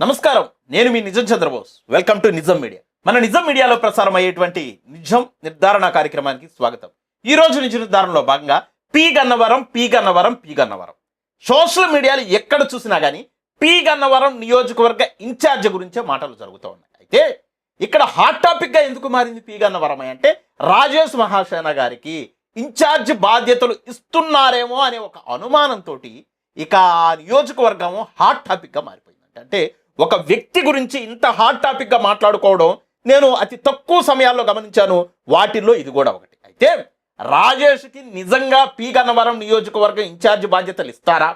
నమస్కారం, నేను మీ నిజం చంద్రబోస్. వెల్కమ్ టు నిజం మీడియా. మన నిజం మీడియాలో ప్రసారం అయ్యేటువంటి నిజం నిర్ధారణ కార్యక్రమానికి స్వాగతం. ఈ రోజు నిజ నిర్ధారణలో భాగంగా పి గన్నవరం సోషల్ మీడియాలో ఎక్కడ చూసినా కానీ పి గన్నవరం నియోజకవర్గ ఇన్ఛార్జ్ గురించే మాటలు జరుగుతూ ఉన్నాయి. అయితే ఇక్కడ హాట్ టాపిక్గా ఎందుకు మారింది పి గన్నవరం అంటే రాజేష్ మహాసేన గారికి ఇన్ఛార్జ్ బాధ్యతలు ఇస్తున్నారేమో అనే ఒక అనుమానంతో ఇక ఆ నియోజకవర్గం హాట్ టాపిక్గా మారిపోయింది. అంటే ఒక వ్యక్తి గురించి ఇంత హాట్ టాపిక్గా మాట్లాడుకోవడం నేను అతి తక్కువ సమయాల్లో గమనించాను. వాటిల్లో ఇది కూడా ఒకటి. అయితే రాజేష్కి నిజంగా పి గన్నవరం నియోజకవర్గం ఇన్ఛార్జ్ బాధ్యతలు ఇస్తారా?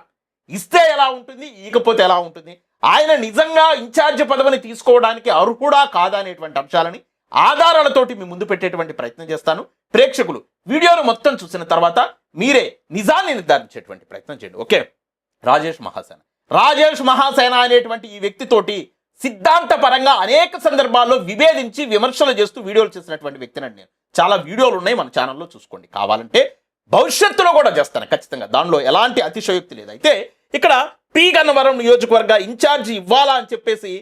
ఇస్తే ఎలా ఉంటుంది, ఇకపోతే ఎలా ఉంటుంది? ఆయన నిజంగా ఇన్ఛార్జ్ పదవిని తీసుకోవడానికి అర్హుడా కాదా అనేటువంటి అంశాలని ఆధారాలతోటి మీ ముందు పెట్టేటువంటి ప్రయత్నం చేస్తాను. ప్రేక్షకులు వీడియోను మొత్తం చూసిన తర్వాత మీరే నిజాన్ని నిర్ధారించేటువంటి ప్రయత్నం చేయండి. ఓకే, రాజేష్ మహాసేన అనేటువంటి ఈ వ్యక్తితోటి సిద్ధాంతపరంగా అనేక సందర్భాల్లో విభేదించి విమర్శలు చేస్తూ వీడియోలు చేసినటువంటి వ్యక్తినండి నేను. చాలా వీడియోలు ఉన్నాయి మన ఛానల్లో, చూసుకోండి. కావాలంటే భవిష్యత్తులో కూడా చేస్తాను ఖచ్చితంగా, దానిలో ఎలాంటి అతిశయోక్తి లేదు. అయితే ఇక్కడ పి గన్నవరం నియోజకవర్గ ఇన్ఛార్జి ఇవ్వాలా అని చెప్పేసి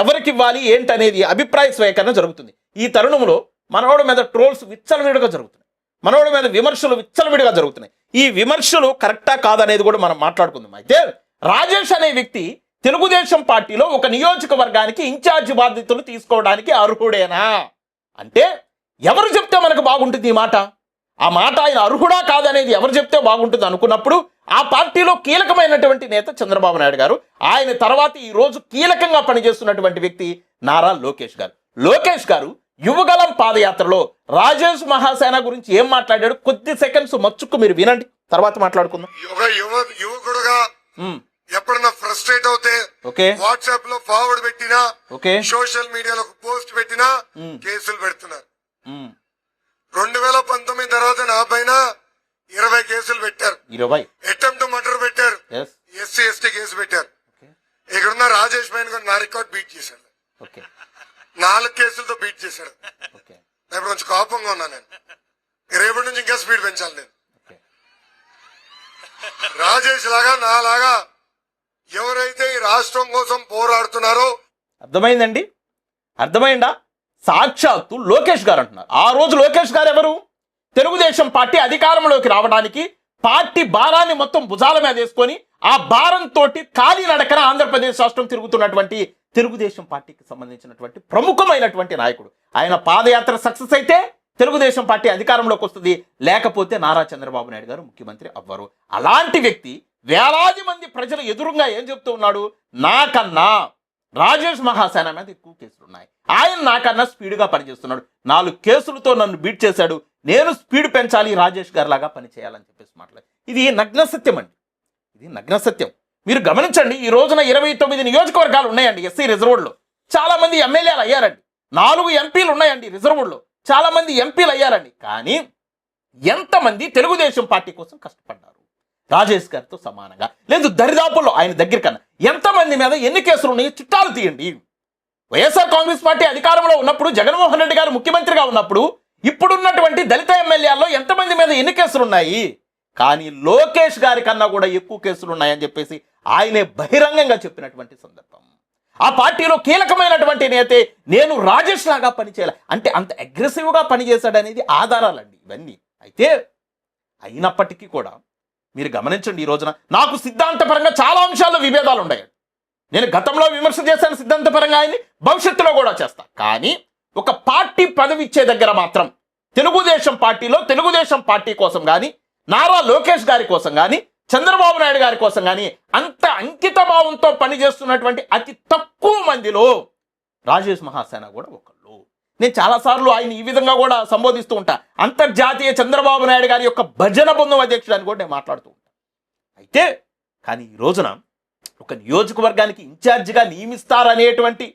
ఎవరికి ఇవ్వాలి ఏంటనేది అభిప్రాయ స్వీకరణ జరుగుతుంది. ఈ తరుణంలో మనోడి మీద ట్రోల్స్ విచ్చలవిడిగా జరుగుతున్నాయి, మనోడి మీద విమర్శలు విచ్చలవిడిగా జరుగుతున్నాయి. ఈ విమర్శలు కరెక్టా కాదనేది కూడా మనం మాట్లాడుకుందాం. అయితే రాజేష్ అనే వ్యక్తి తెలుగుదేశం పార్టీలో ఒక నియోజకవర్గానికి ఇన్ఛార్జ్ బాధ్యతలు తీసుకోవడానికి అర్హుడేనా అంటే ఎవరు చెప్తే మనకు బాగుంటుంది ఈ మాట? ఆ మాట ఆయన అర్హుడా కాదనేది ఎవరు చెప్తే బాగుంటుంది అనుకున్నప్పుడు ఆ పార్టీలో కీలకమైనటువంటి నేత చంద్రబాబు నాయుడు గారు, ఆయన తర్వాత ఈ రోజు కీలకంగా పనిచేస్తున్నటువంటి వ్యక్తి నారా లోకేష్ గారు యువగలం పాదయాత్రలో రాజేష్ మహాసేన గురించి ఏం మాట్లాడాడు కొద్ది సెకండ్స్ మచ్చుకు మీరు వినండి, తర్వాత మాట్లాడుకుందాం. యువకుడుగా ఎప్పుడన్నా ఫ్రస్ట్రేట్ అవుతే వాట్సాప్ లో ఫార్వర్డ్ పెట్టినా, సోషల్ మీడియాలో పోస్ట్ పెట్టినా కేసులు పెడుతున్నారు. 2019 తర్వాత నా పైన 20 కేసులు పెట్టారు. 20 అటెంప్ట్ మర్డర్ పెట్టారు, ఎస్సీ ఎస్టీ కేసు పెట్టారు. ఇక్కడున్న రాజేష్ పైన నా రికార్డ్ బీట్ చేశాడు, 4 కేసులతో బీట్ చేశాడు. ఇప్పుడు కొంచెం కోపంగా ఉన్నా నేను. రేపటి నుంచి ఇంకా స్పీడ్ పెంచాలి నేను. రాజేష్ లాగా నాలాగా ఎవరైతే ఈ రాష్ట్రం కోసం పోరాడుతున్నారో అర్థమైందా? సాక్షాత్తు లోకేష్ గారు అంటున్నారు. ఆ రోజు లోకేష్ గారు ఎవరు? తెలుగుదేశం పార్టీ అధికారంలోకి రావడానికి పార్టీ భారాన్ని మొత్తం భుజాల మీద వేసుకొని ఆ భారంతో కాలినడకన ఆంధ్రప్రదేశ్ రాష్ట్రం తిరుగుతున్నటువంటి తెలుగుదేశం పార్టీకి సంబంధించినటువంటి ప్రముఖమైనటువంటి నాయకుడు. ఆయన పాదయాత్ర సక్సెస్ అయితే తెలుగుదేశం పార్టీ అధికారంలోకి వస్తుంది, లేకపోతే నారా చంద్రబాబు నాయుడు గారు ముఖ్యమంత్రి అవ్వరు. అలాంటి వ్యక్తి వేలాది మంది ప్రజలు ఎదురుగా ఏం చెప్తూ ఉన్నాడు? నాకన్నా రాజేష్ మహాసేన మీద ఎక్కువ కేసులు ఉన్నాయి, ఆయన నాకన్నా స్పీడ్గా పనిచేస్తున్నాడు, 4 కేసులతో నన్ను బీట్ చేశాడు, నేను స్పీడ్ పెంచాలి, రాజేష్ గారి లాగా పనిచేయాలని చెప్పేసి మాట్లాడు. ఇది నగ్న సత్యం అండి, ఇది నగ్న సత్యం. మీరు గమనించండి, ఈ రోజున 29 నియోజకవర్గాలు ఉన్నాయండి ఎస్సీ రిజర్వ్డ్లో. చాలా మంది ఎమ్మెల్యేలు అయ్యారండి, 4 ఎంపీలు ఉన్నాయండి రిజర్వ్డ్లో, చాలా మంది ఎంపీలు అయ్యారండి. కానీ ఎంతమంది తెలుగుదేశం పార్టీ కోసం కష్టపడ్డారు? రాజేష్ గారితో సమానంగా లేదు, దరిదాపుల్లో ఆయన దగ్గర కన్నా ఎంతమంది మీద ఎన్ని కేసులు ఉన్నాయో చిట్టాలు తీయండి. వైఎస్ఆర్ కాంగ్రెస్ పార్టీ అధికారంలో ఉన్నప్పుడు, జగన్మోహన్ రెడ్డి గారు ముఖ్యమంత్రిగా ఉన్నప్పుడు ఇప్పుడున్నటువంటి దళిత ఎమ్మెల్యేల్లో ఎంతమంది మీద ఎన్ని కేసులు ఉన్నాయి? కానీ లోకేష్ గారి కన్నా కూడా ఎక్కువ కేసులు ఉన్నాయని చెప్పేసి ఆయనే బహిరంగంగా చెప్పినటువంటి సందర్భం. ఆ పార్టీలో కీలకమైనటువంటి నేతే నేను రాజేష్ లాగా పనిచేయాలి అంటే అంత అగ్రెసివ్గా పనిచేశాడనేది ఆధారాలండి ఇవన్నీ. అయితే అయినప్పటికీ కూడా మీరు గమనించండి, ఈ రోజున నాకు సిద్ధాంతపరంగా చాలా అంశాల్లో విభేదాలు ఉన్నాయి. నేను గతంలో విమర్శ చేశాను సిద్ధాంతపరంగా, ఆయన్ని భవిష్యత్తులో కూడా చేస్తా. కానీ ఒక పార్టీ పదవి ఇచ్చే దగ్గర మాత్రం తెలుగుదేశం పార్టీలో తెలుగుదేశం పార్టీ కోసం కానీ, నారా లోకేష్ గారి కోసం కానీ, చంద్రబాబు నాయుడు గారి కోసం కానీ అంత అంకిత భావంతో పనిచేస్తున్నటువంటి అతి తక్కువ మందిలో రాజేష్ మహాసేన కూడా ఒకళ్ళు. నేను చాలాసార్లు ఆయన ఈ విధంగా కూడా సంబోధిస్తూ ఉంటా, అంతర్జాతీయ చంద్రబాబు నాయుడు గారి యొక్క భజన బృందం అధ్యక్షుడు అని కూడా నేను మాట్లాడుతూ ఉంటాను. అయితే కానీ ఈ రోజున ఒక నియోజకవర్గానికి ఇన్ఛార్జిగా నియమిస్తారనేటువంటి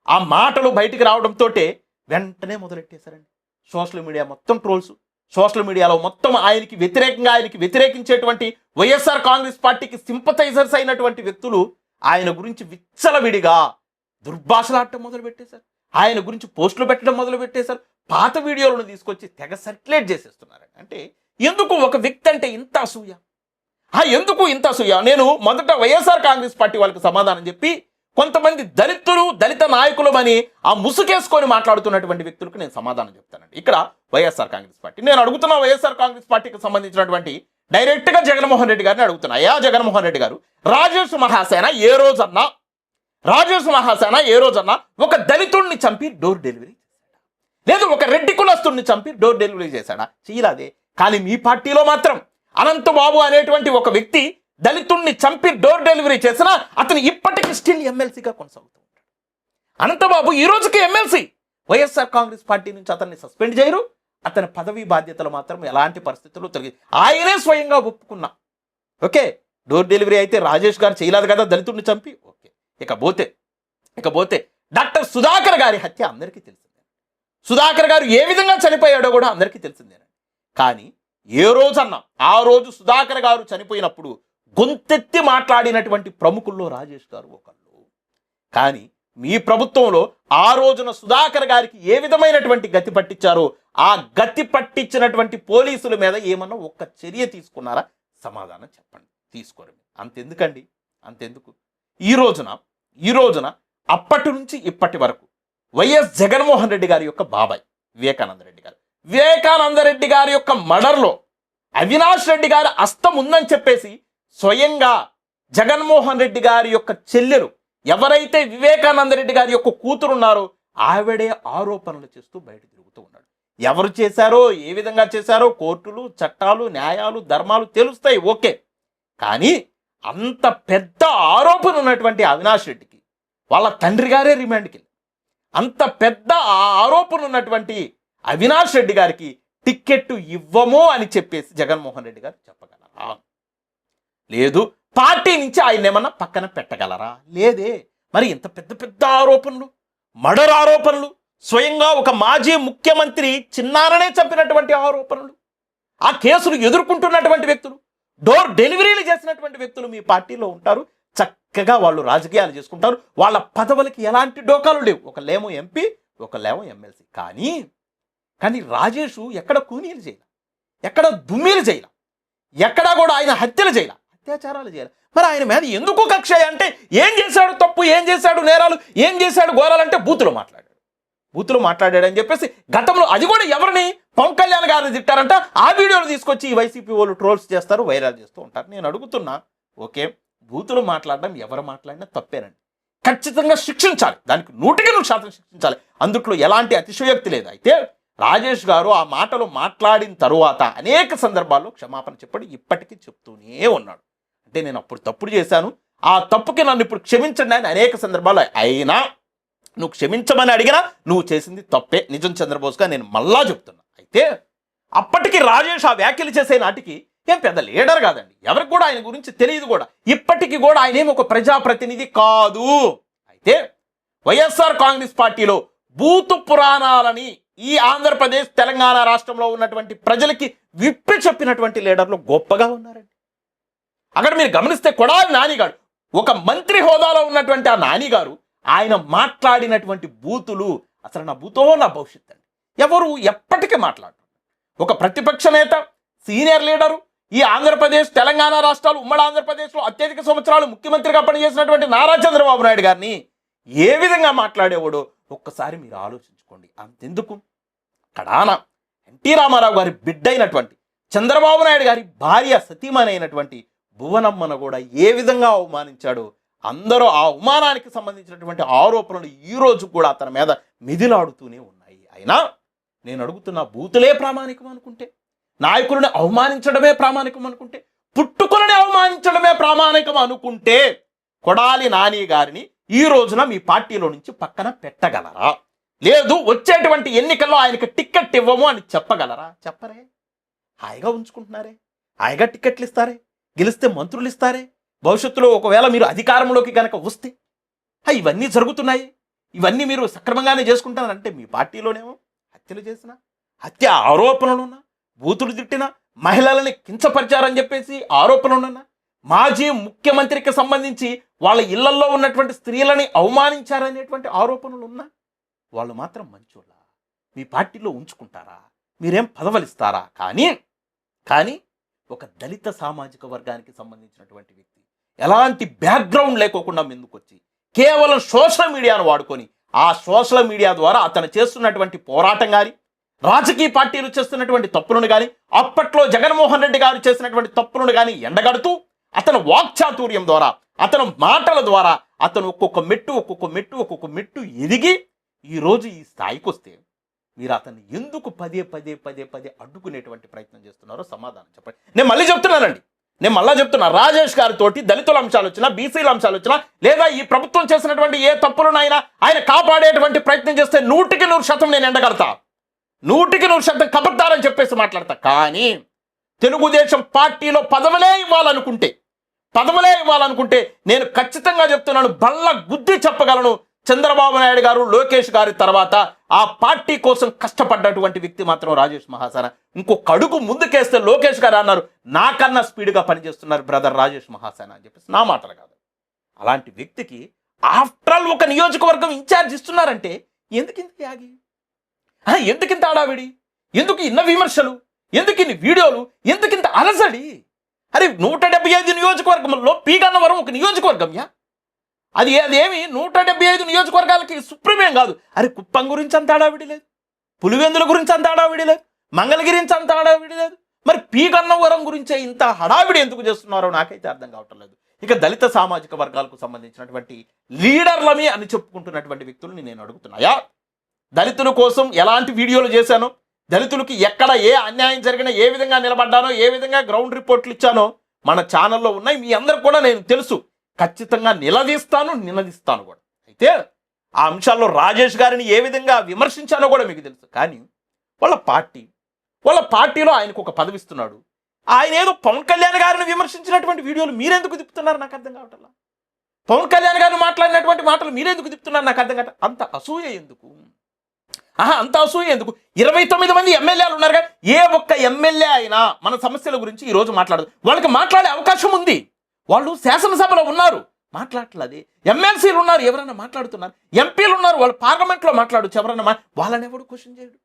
ఆ మాటలు బయటికి రావడంతో వెంటనే మొదలెట్టేశారండి సోషల్ మీడియా మొత్తం ట్రోల్స్. సోషల్ మీడియాలో మొత్తం ఆయనకి వ్యతిరేకించేటువంటి వైఎస్ఆర్ కాంగ్రెస్ పార్టీకి సింపథైజర్స్ అయినటువంటి వ్యక్తులు ఆయన గురించి విచ్చలవిడిగా దుర్భాషలాడటం మొదలుపెట్టేశారు, ఆయన గురించి పోస్టులు పెట్టడం మొదలుపెట్టేశారు, పాత వీడియోలను తీసుకొచ్చి తెగ సర్క్యులేట్ చేసేస్తున్నారండి. అంటే ఎందుకు ఒక వ్యక్తి అంటే ఇంత అసూయ? ఎందుకు ఇంత అసూయ? నేను మొదట వైఎస్ఆర్ కాంగ్రెస్ పార్టీ వాళ్ళకి సమాధానం చెప్పి కొంతమంది దళితులు దళిత నాయకులమని ఆ ముసుకేసుకొని మాట్లాడుతున్నటువంటి వ్యక్తులకు నేను సమాధానం చెప్తానండి. ఇక్కడ వైఎస్ఆర్ కాంగ్రెస్ పార్టీ, నేను అడుగుతున్నా వైఎస్ఆర్ కాంగ్రెస్ పార్టీకి సంబంధించినటువంటి డైరెక్ట్గా జగన్మోహన్ రెడ్డి గారిని అడుగుతున్నా. అయ్యా జగన్మోహన్ రెడ్డి గారు, రాజేష్ మహాసేన ఏ రోజన్నా ఒక దళితుడిని చంపి డోర్ డెలివరీ చేశాడా? లేదు ఒక రెడ్డి కులస్తుడిని చంపి డోర్ డెలివరీ చేశాడా? చేయలేదే. కానీ మీ పార్టీలో మాత్రం అనంతబాబు అనేటువంటి ఒక వ్యక్తి దళితుడిని చంపి డోర్ డెలివరీ చేసినా అతను ఇప్పటికీ స్టిల్ ఎమ్మెల్సీగా కొనసాగుతూ ఉంటాడు. అనంతబాబు ఈ రోజుకి ఎమ్మెల్సీ. వైఎస్ఆర్ కాంగ్రెస్ పార్టీ నుంచి అతన్ని సస్పెండ్ చేయరు. అతని పదవి బాధ్యతలు మాత్రం ఎలాంటి పరిస్థితుల్లో తొలగి ఆయనే స్వయంగా ఒప్పుకున్నా. ఓకే, డోర్ డెలివరీ అయితే రాజేష్ గారు చేయలేదు కదా దళితుడిని చంపి. ఓకే, ఇకపోతే డాక్టర్ సుధాకర్ గారి హత్య అందరికీ తెలిసిందే. సుధాకర్ గారు ఏ విధంగా చనిపోయాడో కూడా అందరికీ తెలిసిందేనండి. కానీ ఏ రోజన్నా ఆ రోజు సుధాకర్ గారు చనిపోయినప్పుడు గొంతెత్తి మాట్లాడినటువంటి ప్రముఖుల్లో రాజేష్ గారు ఒకళ్ళు. కానీ మీ ప్రభుత్వంలో ఆ రోజున సుధాకర్ గారికి ఏ విధమైనటువంటి గతి పట్టించారో ఆ గతి పట్టించినటువంటి పోలీసుల మీద ఏమన్నా ఒక్క చర్య తీసుకున్నారా? సమాధానం చెప్పండి. తీసుకోరు. అంతెందుకు ఈ రోజున అప్పటి నుంచి ఇప్పటి వరకు వైఎస్ జగన్మోహన్ రెడ్డి గారి యొక్క బాబాయ్ వివేకానంద రెడ్డి గారి యొక్క మర్డర్లో అవినాష్ రెడ్డి గారి హస్తం ఉందని చెప్పేసి స్వయంగా జగన్మోహన్ రెడ్డి గారి యొక్క చెల్లెలు ఎవరైతే వివేకానంద రెడ్డి గారి యొక్క కూతురున్నారో ఆవిడే ఆరోపణలు చేస్తూ బయట తిరుగుతూ ఉన్నాడు. ఎవరు చేశారో, ఏ విధంగా చేశారో కోర్టులు, చట్టాలు, న్యాయాలు, ధర్మాలు తెలుస్తాయి. ఓకే, కానీ అంత పెద్ద ఆరోపణ ఉన్నటువంటి అవినాష్ రెడ్డికి వాళ్ళ తండ్రి గారే రిమాండ్కి వెళ్ళి అంత పెద్ద ఆరోపణ ఉన్నటువంటి అవినాష్ రెడ్డి గారికి టిక్కెట్ ఇవ్వము అని చెప్పేసి జగన్మోహన్ రెడ్డి గారు చెప్పగలరా? లేదు. పార్టీ నుంచి ఆయన ఏమన్నా పక్కన పెట్టగలరా? లేదే. మరి ఇంత పెద్ద పెద్ద ఆరోపణలు, మర్డర్ ఆరోపణలు, స్వయంగా ఒక మాజీ ముఖ్యమంత్రి చిన్నారనే చంపినటువంటి ఆరోపణలు, ఆ కేసులు ఎదుర్కొంటున్నటువంటి వ్యక్తులు, డోర్ డెలివరీలు చేసినటువంటి వ్యక్తులు మీ పార్టీలో ఉంటారు. చక్కగా వాళ్ళు రాజకీయాలు చేసుకుంటారు. వాళ్ళ పదవులకి ఎలాంటి డోకాలు లేవు. ఒకళ్ళేమో ఎంపీ, ఒకళ్ళేమో ఎమ్మెల్సీ. కానీ రాజేష్ ఎక్కడ కూనీలు చేయాల, ఎక్కడ దుమ్మీలు చేయాల, ఎక్కడా కూడా ఆయన హత్యలు చేయాల, అత్యాచారాలు చేయాలి. మరి ఆయన మీద ఎందుకు కక్ష అంటే ఏం చేశాడు తప్పు, ఏం చేశాడు నేరాలు, ఏం చేశాడు ఘోరాలంటే బూతులు మాట్లాడాడని చెప్పేసి గతంలో అది కూడా ఎవరిని పవన్ కళ్యాణ్ గారిని తిట్టారంట. ఆ వీడియోలు తీసుకొచ్చి ఈ వైసీపీ వాళ్ళు ట్రోల్స్ చేస్తారు, వైరల్ చేస్తూ ఉంటారు. నేను అడుగుతున్నా, ఓకే, బూతులు మాట్లాడడం ఎవరు మాట్లాడినా తప్పేనండి, ఖచ్చితంగా శిక్షించాలి, దానికి 100% శిక్షించాలి. అందుట్లో ఎలాంటి అతిశయోక్తి లేదు. అయితే రాజేష్ గారు ఆ మాటలు మాట్లాడిన తరువాత అనేక సందర్భాల్లో క్షమాపణ చెప్పాడు, ఇప్పటికీ చెప్తూనే ఉన్నాడు. అంటే నేను అప్పుడు తప్పుడు చేశాను, ఆ తప్పుకి నన్ను ఇప్పుడు క్షమించండి అని అనేక సందర్భాల్లో. అయినా నువ్వు క్షమించమని అడిగినా నువ్వు చేసింది తప్పే, నిజం చంద్రబోస్గా నేను మళ్ళా చెప్తున్నా. అయితే అప్పటికి రాజేష్ ఆ వ్యాఖ్యలు చేసే నాటికి ఏం పెద్ద లీడర్ కాదండి, ఎవరికి కూడా ఆయన గురించి తెలియదు కూడా. ఇప్పటికీ కూడా ఆయన ఏమి ఒక ప్రజాప్రతినిధి కాదు. అయితే వైఎస్ఆర్ కాంగ్రెస్ పార్టీలో బూతు పురాణాలని ఈ ఆంధ్రప్రదేశ్ తెలంగాణ రాష్ట్రంలో ఉన్నటువంటి ప్రజలకి విప్పి చెప్పినటువంటి లీడర్లు గొప్పగా ఉన్నారండి. అక్కడ మీరు గమనిస్తే కొడాలి నానిగారు, ఒక మంత్రి హోదాలో ఉన్నటువంటి ఆ నానిగారు ఆయన మాట్లాడినటువంటి బూతులు అసలు నా బూతో నా భవిష్యత్ అండి. ఎవరు ఎప్పటికీ మాట్లాడతారు. ఒక ప్రతిపక్ష నేత, సీనియర్ లీడరు, ఈ ఆంధ్రప్రదేశ్ తెలంగాణ రాష్ట్రాలు ఉమ్మడి ఆంధ్రప్రదేశ్లో అత్యధిక సంవత్సరాలు ముఖ్యమంత్రిగా పనిచేసినటువంటి నారా చంద్రబాబు నాయుడు గారిని ఏ విధంగా మాట్లాడేవాడో ఒక్కసారి మీరు ఆలోచించుకోండి. అంతెందుకు, కడాన ఎన్టీ రామారావు గారి బిడ్డైనటువంటి చంద్రబాబు నాయుడు గారి భార్య సతీమణి అయినటువంటి భువనమ్మను కూడా ఏ విధంగా అవమానించాడో, అందరూ ఆ అవమానానికి సంబంధించినటువంటి ఆరోపణలు ఈ రోజు కూడా అతని మీద మిదిలాడుతూనే ఉన్నాయి. అయినా నేను అడుగుతున్న, బూతులే ప్రామాణికం అనుకుంటే, నాయకులను అవమానించడమే ప్రామాణికం అనుకుంటే, పుట్టుకులని అవమానించడమే ప్రామాణికం అనుకుంటే కొడాలి నాని గారిని ఈ రోజున మీ పార్టీలో నుంచి పక్కన పెట్టగలరా? లేదు వచ్చేటువంటి ఎన్నికల్లో ఆయనకి టిక్కెట్ ఇవ్వము అని చెప్పగలరా? చెప్పరే. హాయిగా ఉంచుకుంటున్నారే, హాయిగా టిక్కెట్లు ఇస్తారే, గెలిస్తే మంత్రులు ఇస్తారే. భవిష్యత్తులో ఒకవేళ మీరు అధికారంలోకి కనుక వస్తే ఇవన్నీ జరుగుతున్నాయి, ఇవన్నీ మీరు సక్రమంగానే చేసుకుంటారంటే మీ పార్టీలోనేమో హత్యలు చేసిన, హత్య ఆరోపణలున్నా, బూతులు తిట్టిన, మహిళలని కించపరిచారని చెప్పేసి ఆరోపణలున్నా, మాజీ ముఖ్యమంత్రికి సంబంధించి వాళ్ళ ఇళ్లల్లో ఉన్నటువంటి స్త్రీలని అవమానించారనేటువంటి ఆరోపణలు ఉన్నా వాళ్ళు మాత్రం మంచోళ్ళ మీ పార్టీలో ఉంచుకుంటారా? మీరేం పదవులు ఇస్తారా? కానీ ఒక దళిత సామాజిక వర్గానికి సంబంధించినటువంటి వ్యక్తి ఎలాంటి బ్యాక్గ్రౌండ్ లేకోకుండా ముందుకొచ్చి కేవలం సోషల్ మీడియాను వాడుకొని ఆ సోషల్ మీడియా ద్వారా అతను చేస్తున్నటువంటి పోరాటం కానీ, రాజకీయ పార్టీలు చేస్తున్నటువంటి తప్పులను కానీ, అప్పట్లో జగన్మోహన్ రెడ్డి గారు చేసినటువంటి తప్పులను కానీ ఎండగడుతూ అతను వాక్చాతుర్యం ద్వారా, అతను మాటల ద్వారా అతను ఒక్కొక్క మెట్టు ఎదిగి ఈరోజు ఈ స్థాయికి వస్తే మీరు అతన్ని ఎందుకు పదే అడ్డుకునేటువంటి ప్రయత్నం చేస్తున్నారో సమాధానం చెప్పండి. నేను మళ్ళీ చెప్తున్నా, రాజేష్ గారితోటి దళితుల అంశాలు వచ్చినా, బీసీల అంశాలు వచ్చినా, లేదా ఈ ప్రభుత్వం చేసినటువంటి ఏ తప్పులను ఆయన కాపాడేటువంటి ప్రయత్నం చేస్తే 100% నేను ఎండగడతా, 100% కబడ్దారని చెప్పేసి మాట్లాడతా. కానీ తెలుగుదేశం పార్టీలో పదవులే ఇవ్వాలనుకుంటే నేను ఖచ్చితంగా చెప్తున్నాను, బల్ల గుద్ది చెప్పగలను. చంద్రబాబు నాయుడు గారు, లోకేష్ గారి తర్వాత ఆ పార్టీ కోసం కష్టపడ్డటువంటి వ్యక్తి మాత్రం రాజేష్ మహాసేన. ఇంకొక అడుగు ముందుకేస్తే లోకేష్ గారు అన్నారు, నాకన్నా స్పీడ్గా పనిచేస్తున్నారు బ్రదర్ రాజేష్ మహాసేన అని చెప్పేసి. నా మాటలు కాదు. అలాంటి వ్యక్తికి ఆఫ్టర్ ఆల్ ఒక నియోజకవర్గం ఇన్ఛార్జ్ ఇస్తున్నారంటే ఎందుకింత యాగి, ఎందుకింత ఆడావిడి, ఎందుకు ఇన్న విమర్శలు, ఎందుకు ఇన్ని వీడియోలు, ఎందుకింత అలసడి? అరే 175 నియోజకవర్గంలో పీగన్నవరం ఒక నియోజకవర్గంయా? అదేమి 175 నియోజకవర్గాలకి సుప్రీమేం కాదు. అరే కుప్పం గురించి అంత హడావిడి లేదు, పులివెందుల గురించి అంత హడావిడి లేదు, మంగళగిరి నుంచి అంత హడావిడి లేదు. మరి పీగన్నవరం గురించే ఇంత హడావిడి ఎందుకు చేస్తున్నారో నాకైతే అర్థం కావటం లేదు. ఇక దళిత సామాజిక వర్గాలకు సంబంధించినటువంటి లీడర్లమే అని చెప్పుకుంటున్నటువంటి వ్యక్తుల్ని నేను అడుగుతున్నాయా, దళితుల కోసం ఎలాంటి వీడియోలు చేశానో, దళితులకి ఎక్కడ ఏ అన్యాయం జరిగినా ఏ విధంగా నిలబడ్డానో, ఏ విధంగా గ్రౌండ్ రిపోర్ట్లు ఇచ్చానో మన ఛానల్లో ఉన్నాయి. మీ అందరికి కూడా నేను తెలుసు, ఖచ్చితంగా నిలదీస్తాను కూడా. అయితే ఆ అంశాల్లో రాజేష్ గారిని ఏ విధంగా విమర్శించానో కూడా మీకు తెలుసు. కానీ వాళ్ళ పార్టీలో ఆయనకు ఒక పదవి ఇస్తున్నాడు. ఆయన ఏదో పవన్ కళ్యాణ్ గారిని విమర్శించినటువంటి వీడియోలు మీరెందుకు తిప్పుతున్నారు నాకు అర్థం కావట్లా. పవన్ కళ్యాణ్ గారిని మాట్లాడినటువంటి మాటలు మీరెందుకు తిప్పుతున్నారు నాకు అర్థం కావట్లా. అంత అసూయ ఎందుకు? 29 మంది ఎమ్మెల్యేలు ఉన్నారు కదా, ఏ ఒక్క ఎమ్మెల్యే అయినా మన సమస్యల గురించి ఈరోజు మాట్లాడదు. వాళ్ళకి మాట్లాడే అవకాశం ఉంది, వాళ్ళు శాసనసభలో ఉన్నారు, మాట్లాడలేదు. ఎమ్మెల్సీలు ఉన్నారు, ఎవరైనా మాట్లాడుతున్నారు. ఎంపీలు ఉన్నారు, వాళ్ళు పార్లమెంట్లో మాట్లాడచ్చు. ఎవరైనా వాళ్ళని ఎవడు క్వశ్చన్ చేయడు,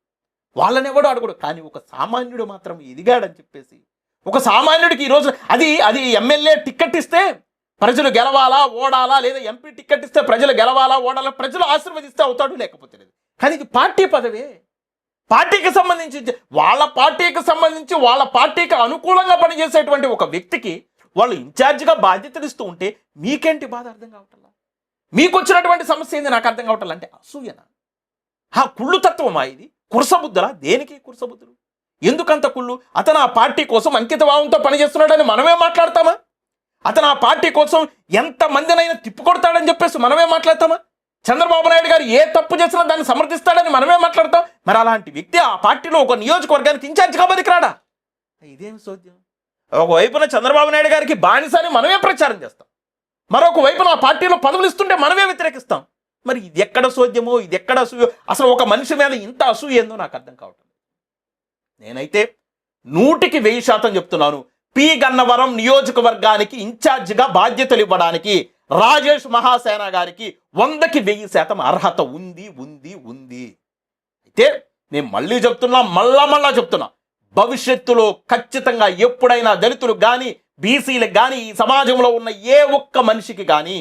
వాళ్ళని ఎవడు అడగడు. కానీ ఒక సామాన్యుడు మాత్రం ఎదిగాడని చెప్పేసి, ఒక సామాన్యుడికి ఈరోజు అది ఎమ్మెల్యే టికెట్ ఇస్తే ప్రజలు గెలవాలా ఓడాలా, లేదా ఎంపీ టికెట్ ఇస్తే ప్రజలు గెలవాలా ఓడాలా, ప్రజలు ఆశీర్వదిస్తే అవుతాడు, లేకపోతే లేదు. కానీ ఇది పార్టీ పదవే, పార్టీకి సంబంధించి వాళ్ళ పార్టీకి అనుకూలంగా పనిచేసేటువంటి ఒక వ్యక్తికి వాళ్ళు ఇన్ఛార్జిగా బాధ్యతలు ఇస్తూ ఉంటే మీకేంటి బాధ అర్థం కావట్లా? మీకు వచ్చినటువంటి సమస్య ఏంది నాకు అర్థం కావట్లా. అంటే అసూయనా, కుళ్ళు తత్వమా ఇది? కుర్సబుద్ధులా? దేనికి కుర్సబుద్ధులు? ఎందుకంత కుళ్ళు? అతను ఆ పార్టీ కోసం అంకిత భావంతో పనిచేస్తున్నాడని మనమే మాట్లాడతామా? అతను ఆ పార్టీ కోసం ఎంతమందినైనా తిప్పుకొడతాడని చెప్పేసి మనమే మాట్లాడతామా? చంద్రబాబు నాయుడు గారు ఏ తప్పు చేసినా దాన్ని సమర్థిస్తాడని మనమే మాట్లాడతాం. మరి అలాంటి వ్యక్తి ఆ పార్టీలో ఒక నియోజకవర్గానికి ఇన్ఛార్జిగా బతికిరాడా? ఇదేమి సోద్యం? ఒకవైపున చంద్రబాబు నాయుడు గారికి బానిసని మనమే ప్రచారం చేస్తాం, మరొక వైపున ఆ పార్టీలో పదవులు ఇస్తుంటే మనమే వ్యతిరేకిస్తాం. మరి ఇది ఎక్కడ సోద్యమో, ఇది ఎక్కడ అసూయో? అసలు ఒక మనిషి మీద ఇంత అసూయ ఏందో నాకు అర్థం కావట్లేదు. నేనైతే 100% చెప్తున్నాను, పి గన్నవరం నియోజకవర్గానికి ఇన్ఛార్జిగా బాధ్యతలు ఇవ్వడానికి రాజేష్ మహాసేన గారికి 100% అర్హత ఉంది. అయితే నేను మళ్ళీ చెప్తున్నా, మళ్ళా చెప్తున్నా, భవిష్యత్తులో ఖచ్చితంగా ఎప్పుడైనా దళితులకు కానీ, బీసీలకు కానీ, ఈ సమాజంలో ఉన్న ఏ ఒక్క మనిషికి కానీ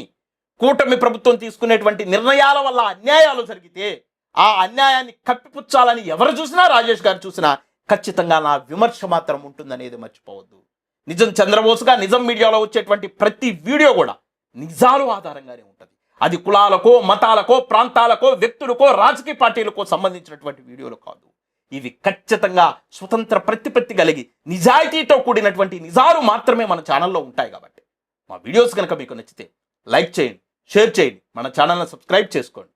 కూటమి ప్రభుత్వం తీసుకునేటువంటి నిర్ణయాల వల్ల అన్యాయాలు జరిగితే ఆ అన్యాయాన్ని కప్పిపుచ్చాలని ఎవరు చూసినా, రాజేష్ గారు చూసినా, ఖచ్చితంగా నా విమర్శ మాత్రం ఉంటుందనేది మర్చిపోవద్దు. నిజం చంద్రబోసుగా నిజం మీడియాలో వచ్చేటువంటి ప్రతి వీడియో కూడా నిజాలు ఆధారంగానే ఉంటుంది. అది కులాలకో, మతాలకో, ప్రాంతాలకో, వ్యక్తులకో, రాజకీయ పార్టీలకో సంబంధించినటువంటి వీడియోలు కాదు. ఇవి ఖచ్చితంగా స్వతంత్ర ప్రతిపత్తి కలిగి నిజాయితీతో కూడినటువంటి నిజాలు మాత్రమే మన ఛానల్లో ఉంటాయి. కాబట్టి మా వీడియోస్ కనుక మీకు నచ్చితే లైక్ చేయండి, షేర్ చేయండి, మన ఛానల్ని సబ్స్క్రైబ్ చేసుకోండి.